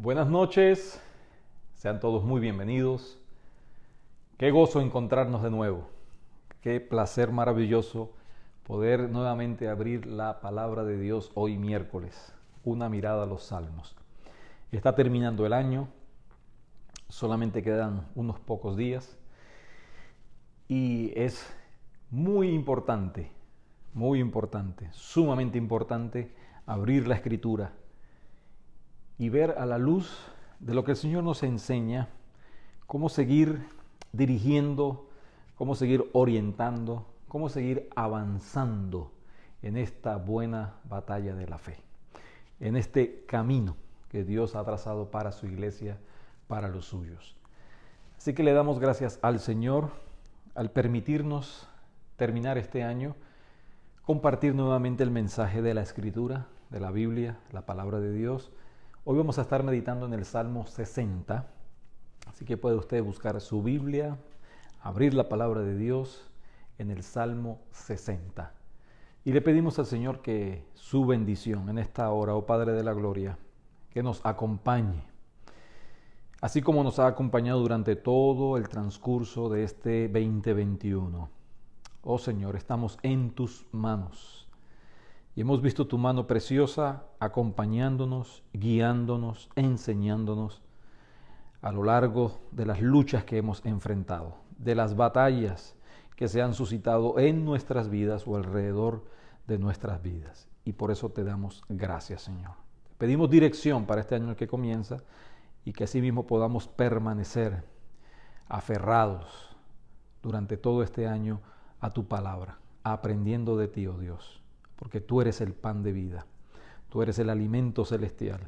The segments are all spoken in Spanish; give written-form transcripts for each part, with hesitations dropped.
Buenas noches, sean todos muy bienvenidos. Qué gozo encontrarnos de nuevo. Qué placer maravilloso poder nuevamente abrir la palabra de Dios hoy miércoles. Una mirada a los salmos. Está terminando el año, solamente quedan unos pocos días y es muy importante, sumamente importante abrir la Escritura y ver a la luz de lo que el Señor nos enseña, cómo seguir dirigiendo, cómo seguir orientando, cómo seguir avanzando en esta buena batalla de la fe, en este camino que Dios ha trazado para su iglesia, para los suyos. Así que le damos gracias al Señor al permitirnos terminar este año, compartir nuevamente el mensaje de la Escritura, de la Biblia, la palabra de Dios. Hoy vamos a estar meditando en el Salmo 60, así que puede usted buscar su Biblia, abrir la palabra de Dios en el Salmo 60. Y le pedimos al Señor que su bendición en esta hora, oh Padre de la Gloria, que nos acompañe, así como nos ha acompañado durante todo el transcurso de este 2021. Oh Señor, estamos en tus manos. Y hemos visto tu mano preciosa acompañándonos, guiándonos, enseñándonos a lo largo de las luchas que hemos enfrentado, de las batallas que se han suscitado en nuestras vidas o alrededor de nuestras vidas. Y por eso te damos gracias, Señor. Pedimos dirección para este año que comienza y que así mismo podamos permanecer aferrados durante todo este año a tu palabra, aprendiendo de ti, oh Dios. Porque tú eres el pan de vida, tú eres el alimento celestial,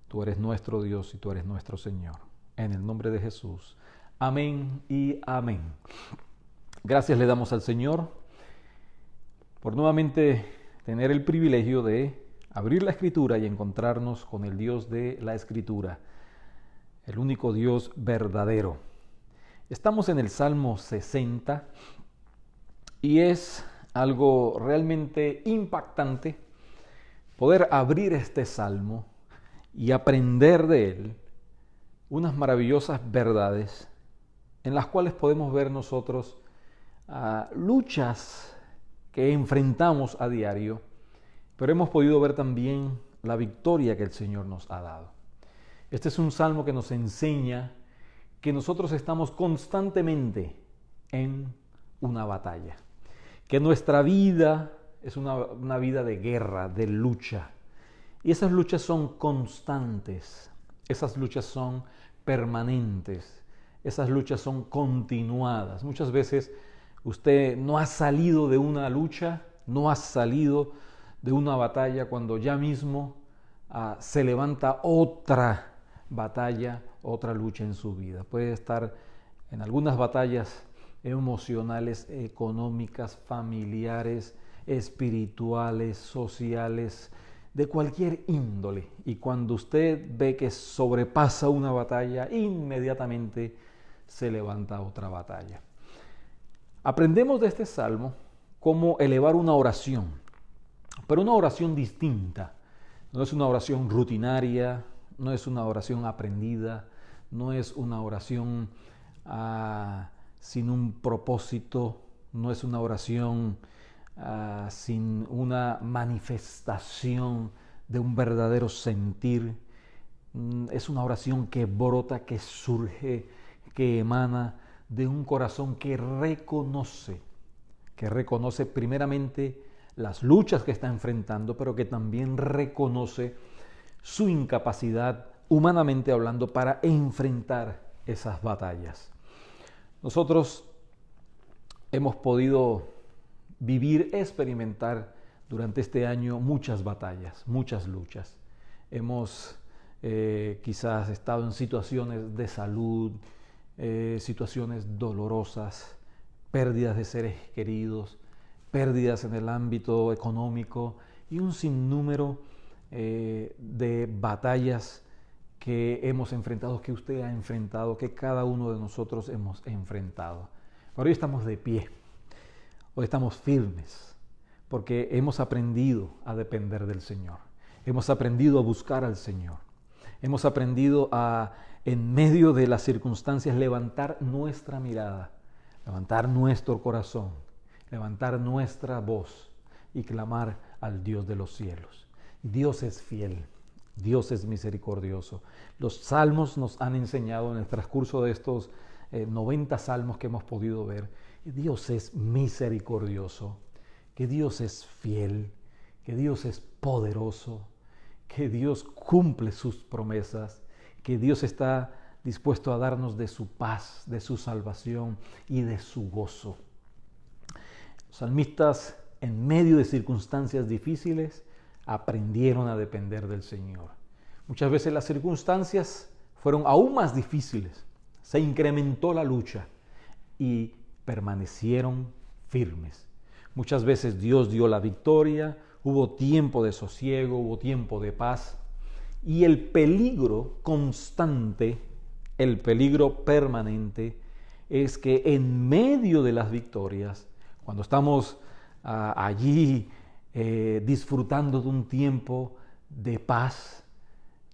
tú eres nuestro Dios y tú eres nuestro Señor. En el nombre de Jesús. Amén y amén. Gracias le damos al Señor por nuevamente tener el privilegio de abrir la Escritura y encontrarnos con el Dios de la Escritura, el único Dios verdadero. Estamos en el Salmo 60 y es algo realmente impactante poder abrir este salmo y aprender de él unas maravillosas verdades en las cuales podemos ver nosotros luchas que enfrentamos a diario, pero hemos podido ver también la victoria que el Señor nos ha dado. Este es un salmo que nos enseña que nosotros estamos constantemente en una batalla, que nuestra vida es una vida de guerra, de lucha. Y esas luchas son constantes, esas luchas son permanentes, esas luchas son continuadas. Muchas veces usted no ha salido de una lucha, no ha salido de una batalla cuando ya mismo se levanta otra batalla, otra lucha en su vida. Puede estar en algunas batallas emocionales, económicas, familiares, espirituales, sociales, de cualquier índole. Y cuando usted ve que sobrepasa una batalla, inmediatamente se levanta otra batalla. Aprendemos de este salmo cómo elevar una oración, pero una oración distinta. No es una oración rutinaria, no es una oración aprendida, no es una oración sin un propósito, no es una oración sin una manifestación de un verdadero sentir. Es una oración que brota, que surge, que emana de un corazón que reconoce primeramente las luchas que está enfrentando, pero que también reconoce su incapacidad, humanamente hablando, para enfrentar esas batallas. Nosotros hemos podido vivir, experimentar durante este año muchas batallas, muchas luchas. Hemos quizás estado en situaciones de salud, situaciones dolorosas, pérdidas de seres queridos, pérdidas en el ámbito económico y un sinnúmero de batallas que hemos enfrentado, que usted ha enfrentado, que cada uno de nosotros hemos enfrentado. Pero hoy estamos de pie, hoy estamos firmes, porque hemos aprendido a depender del Señor, hemos aprendido a buscar al Señor, Hemos aprendido a, en medio de las circunstancias, levantar nuestra mirada, levantar nuestro corazón, levantar nuestra voz y clamar al Dios de los cielos. Dios es fiel, Dios es misericordioso. Los salmos nos han enseñado en el transcurso de estos 90 salmos que hemos podido ver, que Dios es misericordioso, que Dios es fiel, que Dios es poderoso, que Dios cumple sus promesas, que Dios está dispuesto a darnos de su paz, de su salvación y de su gozo. Los salmistas, en medio de circunstancias difíciles, aprendieron a depender del Señor. Muchas veces las circunstancias fueron aún más difíciles, se incrementó la lucha y permanecieron firmes. Muchas veces Dios dio la victoria, hubo tiempo de sosiego, hubo tiempo de paz, y el peligro constante, el peligro permanente, es que en medio de las victorias, cuando estamos allí disfrutando de un tiempo de paz,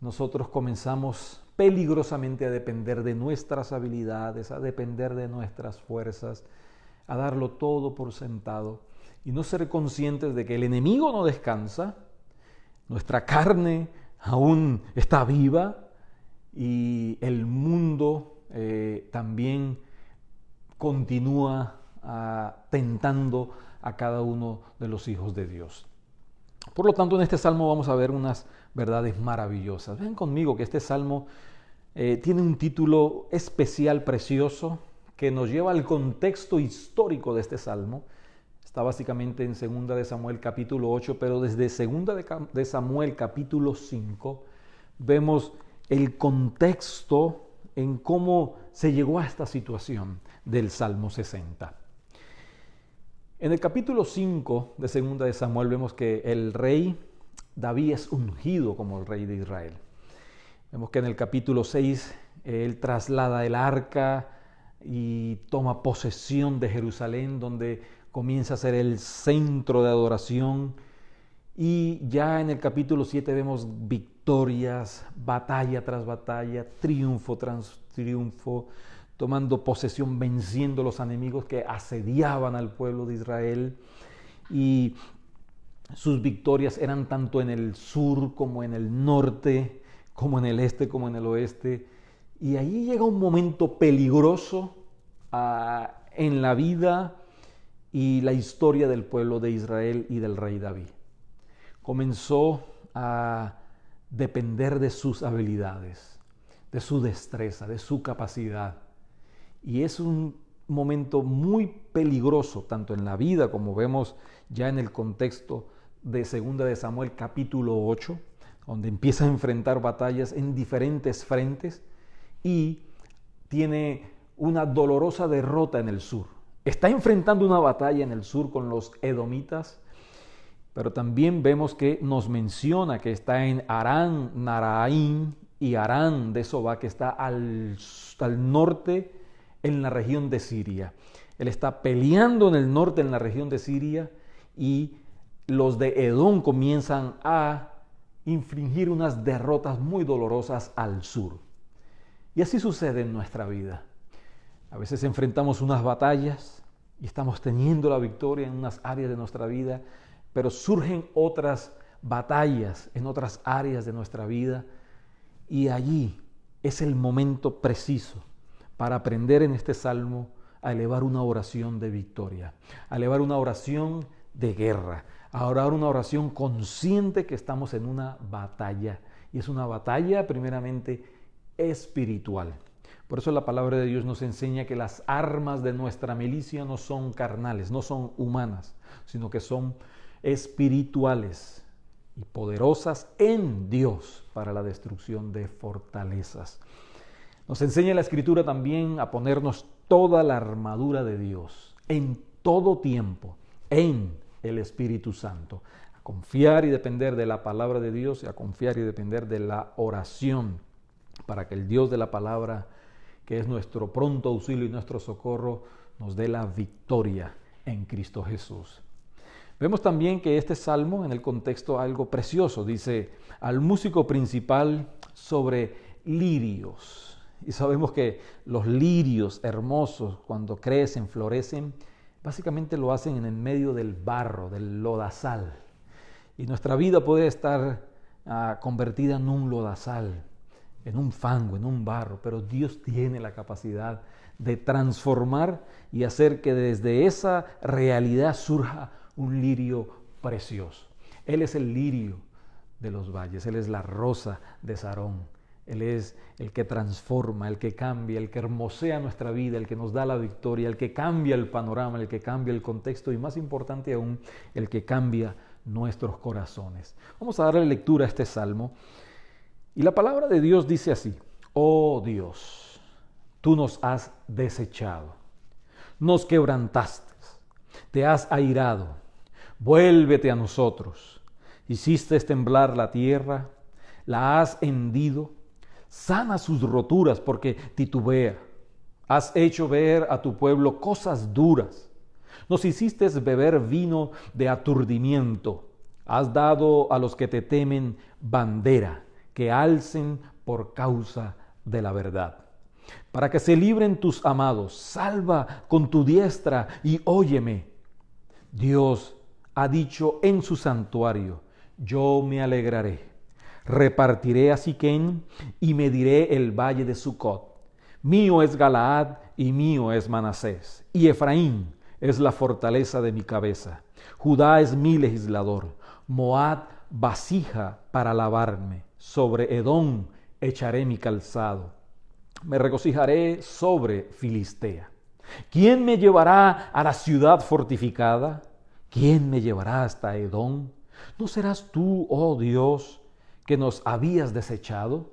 nosotros comenzamos peligrosamente a depender de nuestras habilidades, a depender de nuestras fuerzas, a darlo todo por sentado y no ser conscientes de que el enemigo no descansa, nuestra carne aún está viva y el mundo también continúa tentando a cada uno de los hijos de Dios. Por lo tanto, en este salmo vamos a ver unas verdades maravillosas. Ven conmigo que este salmo tiene un título especial, precioso, que nos lleva al contexto histórico de este salmo. Está básicamente en 2 de Samuel capítulo 8, pero desde 2 de Samuel capítulo 5 vemos el contexto en cómo se llegó a esta situación del Salmo 60. En el capítulo 5 de 2 de Samuel vemos que el rey David es ungido como el rey de Israel. Vemos que en el capítulo 6 él traslada el arca y toma posesión de Jerusalén, donde comienza a ser el centro de adoración. Y ya en el capítulo 7 vemos victorias, batalla tras batalla, triunfo tras triunfo, tomando posesión, venciendo los enemigos que asediaban al pueblo de Israel. Y sus victorias eran tanto en el sur como en el norte, como en el este, como en el oeste. Y ahí llega un momento peligroso en la vida y la historia del pueblo de Israel y del rey David. Comenzó a depender de sus habilidades, de su destreza, de su capacidad. Y es un momento muy peligroso, tanto en la vida como vemos ya en el contexto de 2 de Samuel capítulo 8, donde empieza a enfrentar batallas en diferentes frentes y tiene una dolorosa derrota en el sur. Está enfrentando una batalla en el sur con los edomitas, pero también vemos que nos menciona que está en Arán Naraín y Arán de Sobá, que está al norte en la región de Siria. Él está peleando en el norte en la región de Siria y los de Edom comienzan a infligir unas derrotas muy dolorosas al sur. Y así sucede en nuestra vida. A veces enfrentamos unas batallas y estamos teniendo la victoria en unas áreas de nuestra vida, pero surgen otras batallas en otras áreas de nuestra vida y allí es el momento preciso para aprender en este salmo a elevar una oración de victoria, a elevar una oración de guerra, a orar una oración consciente que estamos en una batalla y es una batalla primeramente espiritual. Por eso la palabra de Dios nos enseña que las armas de nuestra milicia no son carnales, no son humanas, sino que son espirituales y poderosas en Dios para la destrucción de fortalezas. Nos enseña la Escritura también a ponernos toda la armadura de Dios en todo tiempo, en el Espíritu Santo, a confiar y depender de la palabra de Dios y a confiar y depender de la oración para que el Dios de la palabra, que es nuestro pronto auxilio y nuestro socorro, nos dé la victoria en Cristo Jesús. Vemos también que este salmo, en el contexto algo precioso, dice: al músico principal sobre lirios. Y sabemos que los lirios hermosos, cuando crecen, florecen, básicamente lo hacen en el medio del barro, del lodazal. Y nuestra vida puede estar convertida en un lodazal, en un fango, en un barro, pero Dios tiene la capacidad de transformar y hacer que desde esa realidad surja un lirio precioso. Él es el lirio de los valles, Él es la rosa de Sarón, Él es el que transforma, el que cambia, el que hermosea nuestra vida, el que nos da la victoria, el que cambia el panorama, el que cambia el contexto y más importante aún, el que cambia nuestros corazones. Vamos a darle lectura a este salmo y la palabra de Dios dice así: oh Dios, tú nos has desechado, nos quebrantaste, te has airado, vuélvete a nosotros, hiciste temblar la tierra, la has hendido, sana sus roturas porque titubea, has hecho ver a tu pueblo cosas duras, nos hiciste beber vino de aturdimiento, has dado a los que te temen bandera, que alcen por causa de la verdad. Para que se libren tus amados, salva con tu diestra y óyeme. Dios ha dicho en su santuario: yo me alegraré, repartiré a Siquén y mediré el valle de Sucot. Mío es Galaad y mío es Manasés, y Efraín es la fortaleza de mi cabeza. Judá es mi legislador, Moab vasija para lavarme, sobre Edom echaré mi calzado. Me regocijaré sobre Filistea. ¿Quién me llevará a la ciudad fortificada? ¿Quién me llevará hasta Edom? ¿No serás tú, oh Dios, que nos habías desechado?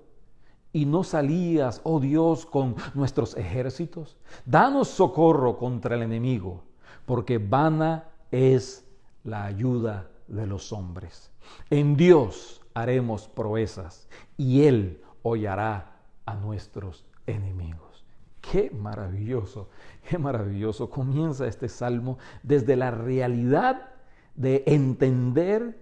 ¿Y no salías, oh Dios, con nuestros ejércitos? Danos socorro contra el enemigo, porque vana es la ayuda de los hombres. En Dios haremos proezas, y Él hollará a nuestros enemigos. Qué maravilloso comienza este salmo desde la realidad de entender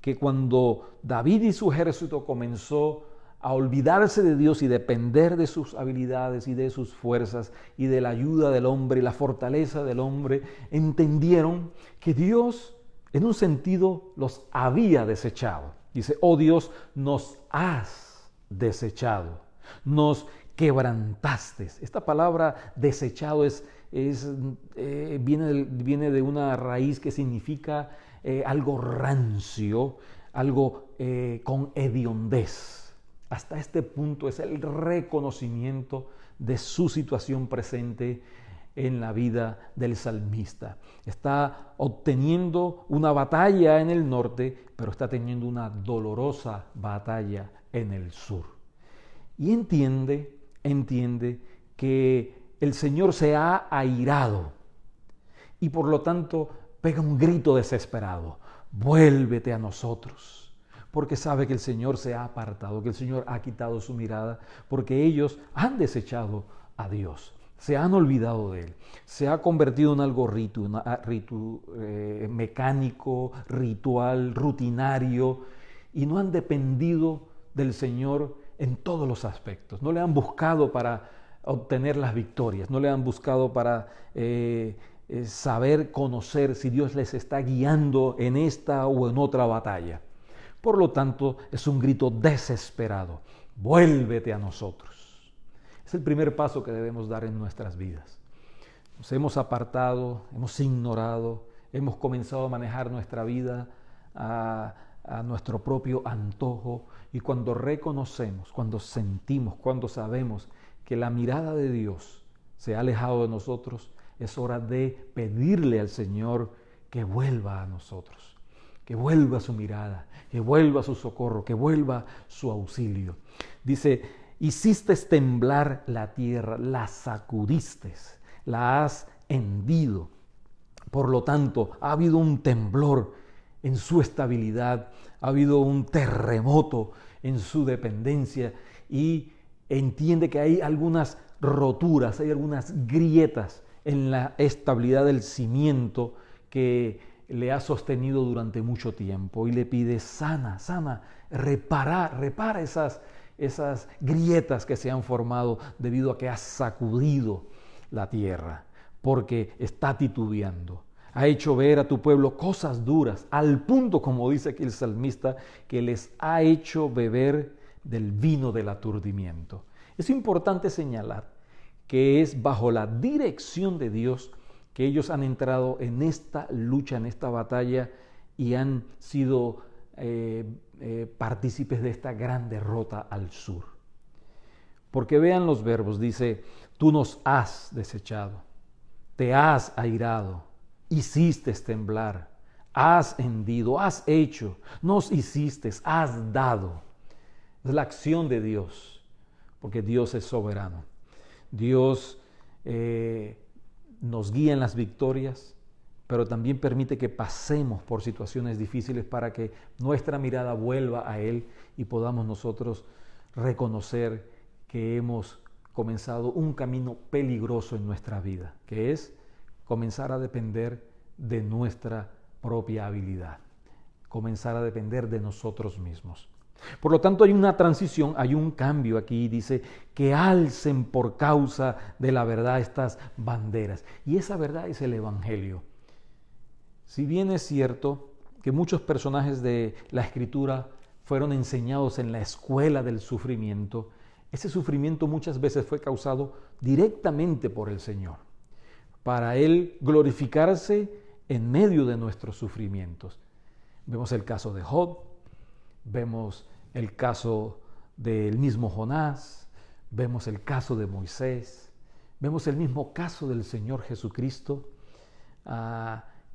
que cuando David y su ejército comenzó a olvidarse de Dios y depender de sus habilidades y de sus fuerzas y de la ayuda del hombre y la fortaleza del hombre, entendieron que Dios en un sentido los había desechado. Dice: oh Dios, nos has desechado, nos quebrantaste. Esta palabra desechado viene de una raíz que significa algo rancio, algo con hediondez. Hasta este punto es el reconocimiento de su situación presente en la vida del salmista. Está obteniendo una batalla en el norte, pero está teniendo una dolorosa batalla en el sur. Y entiende que el Señor se ha airado y por lo tanto pega un grito desesperado: vuélvete a nosotros, porque sabe que el Señor se ha apartado, que el Señor ha quitado su mirada, porque ellos han desechado a Dios, se han olvidado de Él, se ha convertido en algo mecánico, ritual, rutinario, y no han dependido del Señor en todos los aspectos. No le han buscado para obtener las victorias, no le han buscado para saber, conocer si Dios les está guiando en esta o en otra batalla. Por lo tanto, es un grito desesperado: vuélvete a nosotros. Es el primer paso que debemos dar en nuestras vidas. Nos hemos apartado, hemos ignorado, hemos comenzado a manejar nuestra vida a nuestro propio antojo, y cuando reconocemos, cuando sentimos, cuando sabemos que la mirada de Dios se ha alejado de nosotros, es hora de pedirle al Señor que vuelva a nosotros, que vuelva su mirada, que vuelva su socorro, que vuelva su auxilio. Dice: hiciste temblar la tierra, la sacudiste, la has hendido. Por lo tanto, ha habido un temblor en su estabilidad, ha habido un terremoto en su dependencia, y entiende que hay algunas roturas, hay algunas grietas en la estabilidad del cimiento que le ha sostenido durante mucho tiempo, y le pide: sana, repara esas grietas que se han formado debido a que has sacudido la tierra, porque está titubeando. Ha hecho ver a tu pueblo cosas duras, al punto, como dice aquí el salmista, que les ha hecho beber del vino del aturdimiento. Es importante señalar que es bajo la dirección de Dios que ellos han entrado en esta lucha, en esta batalla, y han sido partícipes de esta gran derrota al sur. Porque vean los verbos, dice, tú nos has desechado, te has airado, hiciste temblar, has hendido, has hecho, nos hiciste, has dado. Es la acción de Dios, porque Dios es soberano. Dios nos guía en las victorias, pero también permite que pasemos por situaciones difíciles para que nuestra mirada vuelva a Él y podamos nosotros reconocer que hemos comenzado un camino peligroso en nuestra vida, que es comenzar a depender de nuestra propia habilidad, comenzar a depender de nosotros mismos. Por lo tanto, hay una transición, hay un cambio aquí, dice, que alcen por causa de la verdad estas banderas. Y esa verdad es el Evangelio. Si bien es cierto que muchos personajes de la Escritura fueron enseñados en la escuela del sufrimiento, ese sufrimiento muchas veces fue causado directamente por el Señor, para Él glorificarse en medio de nuestros sufrimientos. Vemos el caso de Job, vemos el caso del mismo Jonás, vemos el caso de Moisés, vemos el mismo caso del Señor Jesucristo,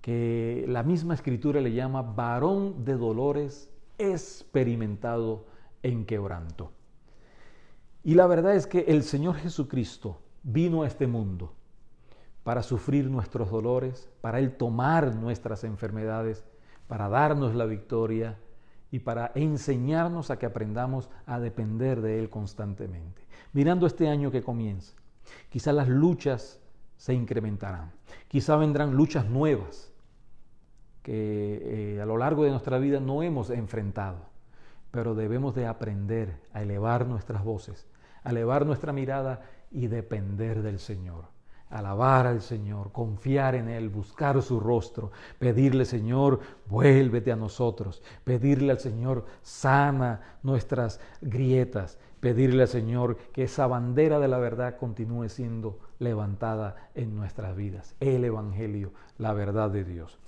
que la misma Escritura le llama varón de dolores, experimentado en quebranto. Y la verdad es que el Señor Jesucristo vino a este mundo para sufrir nuestros dolores, para Él tomar nuestras enfermedades, para darnos la victoria y para enseñarnos a que aprendamos a depender de Él constantemente. Mirando este año que comienza, quizá las luchas se incrementarán, quizá vendrán luchas nuevas que a lo largo de nuestra vida no hemos enfrentado, pero debemos de aprender a elevar nuestras voces, a elevar nuestra mirada y depender del Señor. Alabar al Señor, confiar en Él, buscar su rostro, pedirle, Señor, vuélvete a nosotros, pedirle al Señor, sana nuestras grietas, pedirle al Señor que esa bandera de la verdad continúe siendo levantada en nuestras vidas, el Evangelio, la verdad de Dios.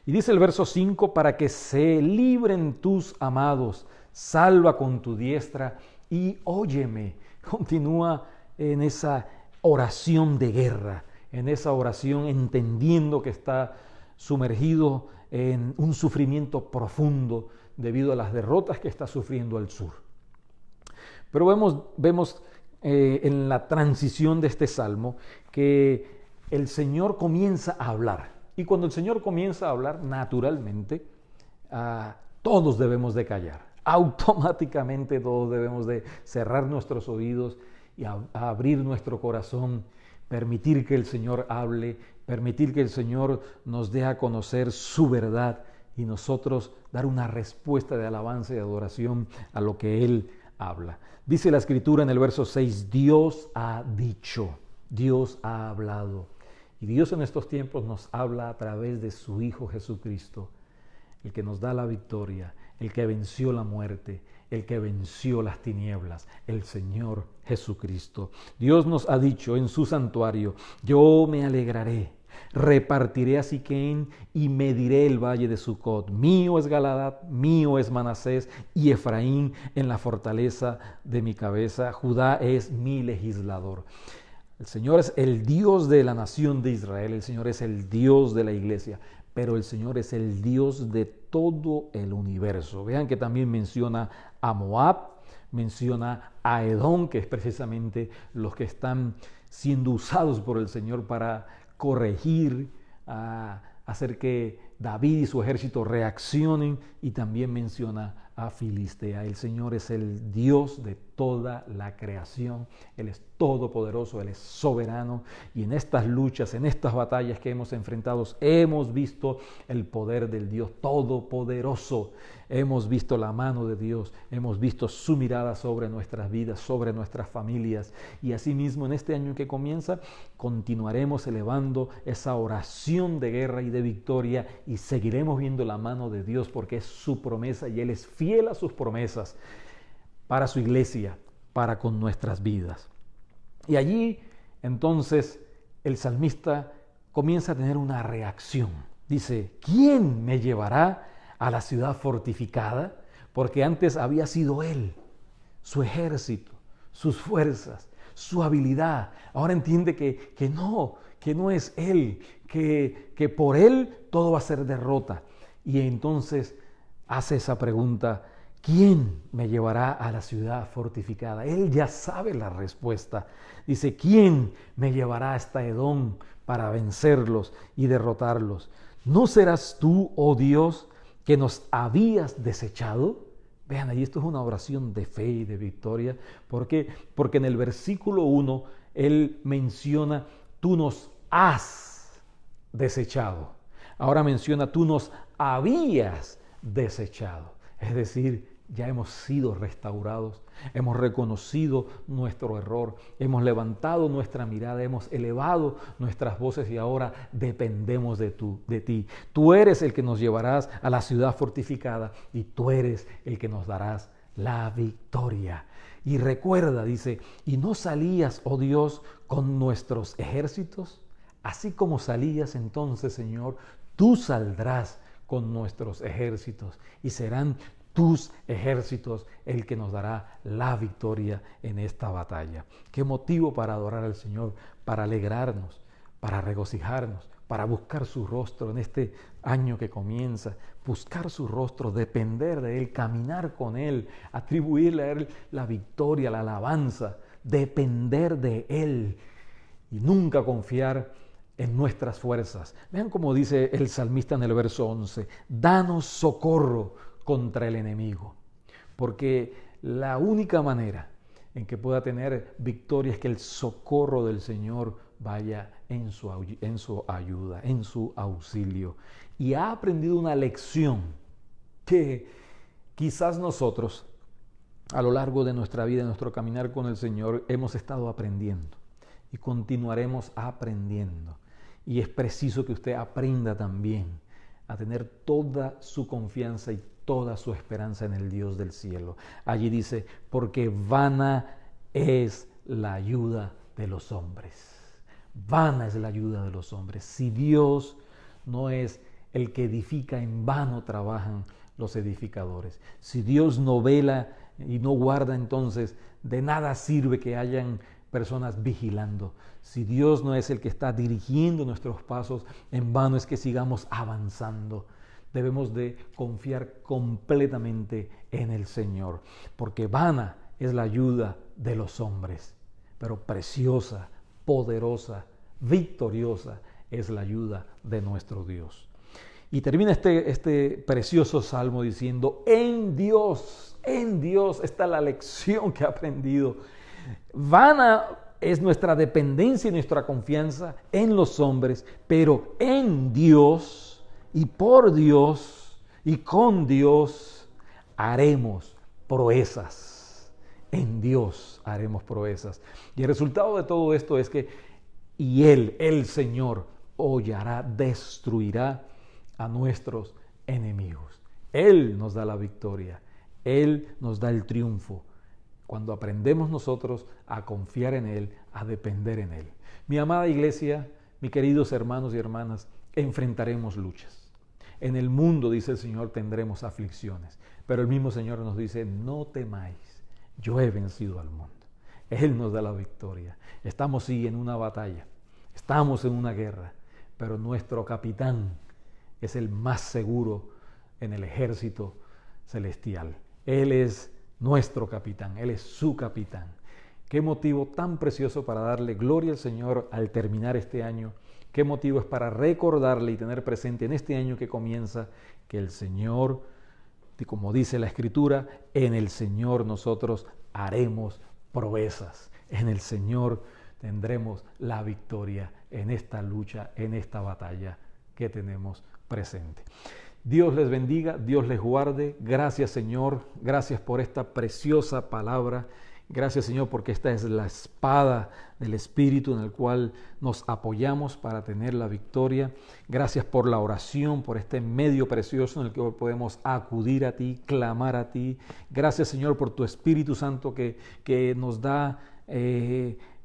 Y dice el verso 5, para que se libren tus amados, salva con tu diestra y óyeme. Continúa en esa oración de guerra, en esa oración entendiendo que está sumergido en un sufrimiento profundo debido a las derrotas que está sufriendo al sur. Pero vemos en la transición de este salmo que el Señor comienza a hablar. Y cuando el Señor comienza a hablar, naturalmente, todos debemos de callar. Automáticamente todos debemos de cerrar nuestros oídos y a abrir nuestro corazón, permitir que el Señor hable, permitir que el Señor nos dé a conocer su verdad y nosotros dar una respuesta de alabanza y adoración a lo que Él habla. Dice la Escritura en el verso 6, Dios ha dicho, Dios ha hablado. Y Dios en estos tiempos nos habla a través de su Hijo Jesucristo, el que nos da la victoria, el que venció la muerte, el que venció las tinieblas, el Señor Jesucristo. Dios nos ha dicho en su santuario, yo me alegraré, repartiré a Siquén y mediré el valle de Sucot. Mío es Galaad, mío es Manasés y Efraín en la fortaleza de mi cabeza. Judá es mi legislador. El Señor es el Dios de la nación de Israel, el Señor es el Dios de la iglesia, pero el Señor es el Dios de todo el universo. Vean que también menciona a Moab, menciona a Edom, que es precisamente los que están siendo usados por el Señor para corregir, hacer que David y su ejército reaccionen, y también menciona a Filistea. El Señor es el Dios de toda la creación. Él es todopoderoso, Él es soberano. Y en estas luchas, en estas batallas que hemos enfrentado, hemos visto el poder del Dios todopoderoso. Hemos visto la mano de Dios, hemos visto su mirada sobre nuestras vidas, sobre nuestras familias. Y asimismo, en este año que comienza, continuaremos elevando esa oración de guerra y de victoria y seguiremos viendo la mano de Dios porque es su promesa y Él es fiel a sus promesas para su iglesia, para con nuestras vidas. Y allí, entonces, el salmista comienza a tener una reacción. Dice, ¿quién me llevará a la ciudad fortificada? Porque antes había sido Él, su ejército, sus fuerzas, su habilidad. Ahora entiende que no es Él, que por Él todo va a ser derrota. Y entonces hace esa pregunta, ¿quién me llevará a la ciudad fortificada? Él ya sabe la respuesta. Dice, ¿quién me llevará hasta Edom para vencerlos y derrotarlos? ¿No serás tú, oh Dios, que nos habías desechado? Vean, ahí esto es una oración de fe y de victoria. ¿Por qué? Porque en el versículo 1 él menciona, tú nos has desechado. Ahora menciona, tú nos habías desechado. Es decir, ya hemos sido restaurados, hemos reconocido nuestro error, hemos levantado nuestra mirada, hemos elevado nuestras voces y ahora dependemos de ti. Tú eres el que nos llevarás a la ciudad fortificada y tú eres el que nos darás la victoria. Y recuerda, dice, ¿y no salías, oh Dios, con nuestros ejércitos? Así como salías entonces, Señor, tú saldrás con nuestros ejércitos y serán tus ejércitos el que nos dará la victoria en esta batalla. Qué motivo para adorar al Señor, para alegrarnos, para regocijarnos, para buscar su rostro en este año que comienza, buscar su rostro, depender de Él, caminar con Él, atribuirle a Él la victoria, la alabanza, depender de Él y nunca confiar en nuestras fuerzas. Vean cómo dice el salmista en el verso 11, danos socorro contra el enemigo, porque la única manera en que pueda tener victoria es que el socorro del Señor vaya en su ayuda, en su auxilio. Y ha aprendido una lección que quizás nosotros a lo largo de nuestra vida, de nuestro caminar con el Señor, hemos estado aprendiendo y continuaremos aprendiendo. Y es preciso que usted aprenda también a tener toda su confianza y toda su esperanza en el Dios del cielo. Allí dice, porque vana es la ayuda de los hombres. Vana es la ayuda de los hombres. Si Dios no es el que edifica, en vano trabajan los edificadores. Si Dios no vela y no guarda, entonces de nada sirve que hayan personas vigilando. Si Dios no es el que está dirigiendo nuestros pasos, en vano es que sigamos avanzando. Debemos de confiar completamente en el Señor, porque vana es la ayuda de los hombres, pero preciosa, poderosa, victoriosa es la ayuda de nuestro Dios. Y termina este precioso salmo diciendo, en Dios está la lección que ha aprendido. Vana es nuestra dependencia y nuestra confianza en los hombres, pero en Dios y por Dios y con Dios haremos proezas. En Dios haremos proezas. Y el resultado de todo esto es que Él, el Señor, hollará, destruirá a nuestros enemigos. Él nos da la victoria. Él nos da el triunfo. Cuando aprendemos nosotros a confiar en Él, a depender en Él. Mi amada iglesia, mis queridos hermanos y hermanas, enfrentaremos luchas. En el mundo, dice el Señor, tendremos aflicciones. Pero el mismo Señor nos dice, no temáis, yo he vencido al mundo. Él nos da la victoria. Estamos sí en una batalla, estamos en una guerra, pero nuestro capitán es el más seguro en el ejército celestial. Él es nuestro capitán, Él es su capitán. Qué motivo tan precioso para darle gloria al Señor al terminar este año. Qué motivo es para recordarle y tener presente en este año que comienza que el Señor como dice la Escritura, en el Señor nosotros haremos proezas. En el Señor tendremos la victoria en esta lucha, en esta batalla que tenemos presente. Dios les bendiga, Dios les guarde. Gracias, Señor, gracias por esta preciosa palabra. Gracias, Señor, porque esta es la espada del Espíritu en el cual nos apoyamos para tener la victoria. Gracias por la oración, por este medio precioso en el que hoy podemos acudir a ti, clamar a ti. Gracias, Señor, por tu Espíritu Santo que nos da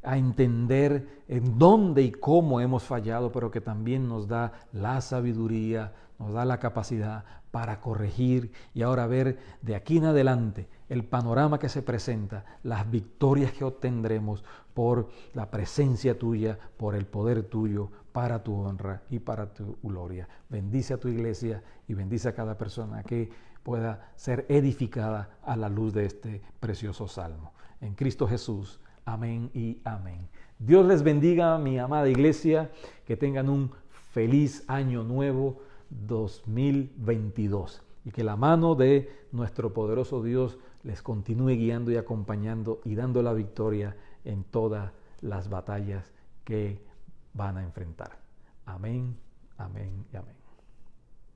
a entender en dónde y cómo hemos fallado, pero que también nos da la sabiduría, nos da la capacidad para corregir y ahora ver de aquí en adelante el panorama que se presenta, las victorias que obtendremos por la presencia tuya, por el poder tuyo, para tu honra y para tu gloria. Bendice a tu iglesia y bendice a cada persona que pueda ser edificada a la luz de este precioso salmo. En Cristo Jesús. Amén y amén. Dios les bendiga, mi amada iglesia, que tengan un feliz año nuevo 2022 y que la mano de nuestro poderoso Dios les continúe guiando y acompañando y dando la victoria en todas las batallas que van a enfrentar. Amén, amén y amén.